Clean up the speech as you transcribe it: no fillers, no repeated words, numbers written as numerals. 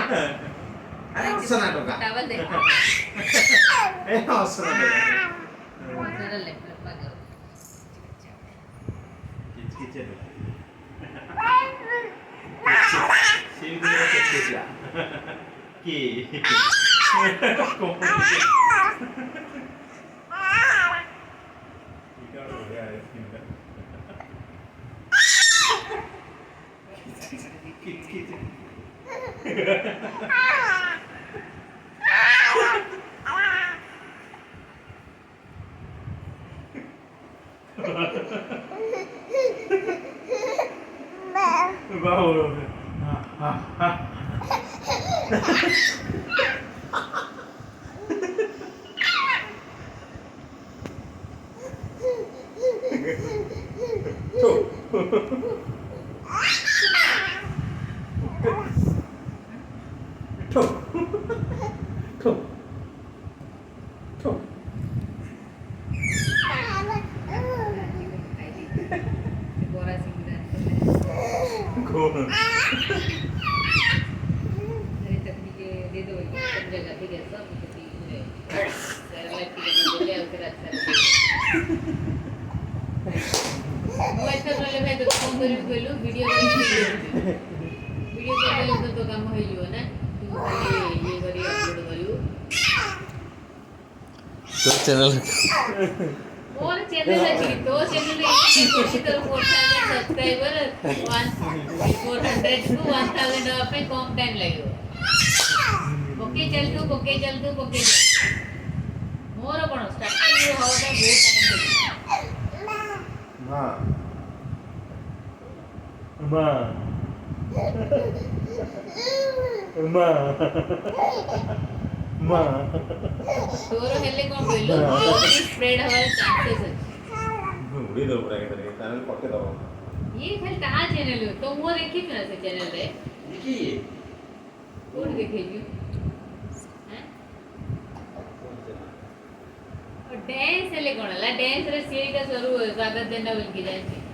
अरे हसना टोका टावल दे ए हसना टोका जरा लेफ्ट करो किच शिवगुरु किच की बोरा सिंगल चटनी के दे दो सब जगह ठीक है सब ठीक है सैलेड की बोले और फिर अच्छा वो अच्छा बोले भाई तो फोन करी बोलू वीडियो कॉल तो काम हो लियो ना तू खाली ये करी अपलोड करियो तो चैनल और चैनल है तो चैनल में कोशिश करो 4000 सब्सक्राइबर 400 टू 1000 पे कम टाइम लगेगा ओके चल तू मोर कोन स्टार्टिंग रो होता बहुत टाइम मां तोरो हेले कोन बोललो स्प्रेड हवार चांसेस है उड़ी दो पूरा के चैनल पक्के दो ये खाली कहां चैनल हो तो वो देखी ना से चैनल रे देखी कोन देखेलियो हैं और डांस हेले कोन ला डांस रे सीरी का शुरू स्वागत देना बोल के जाए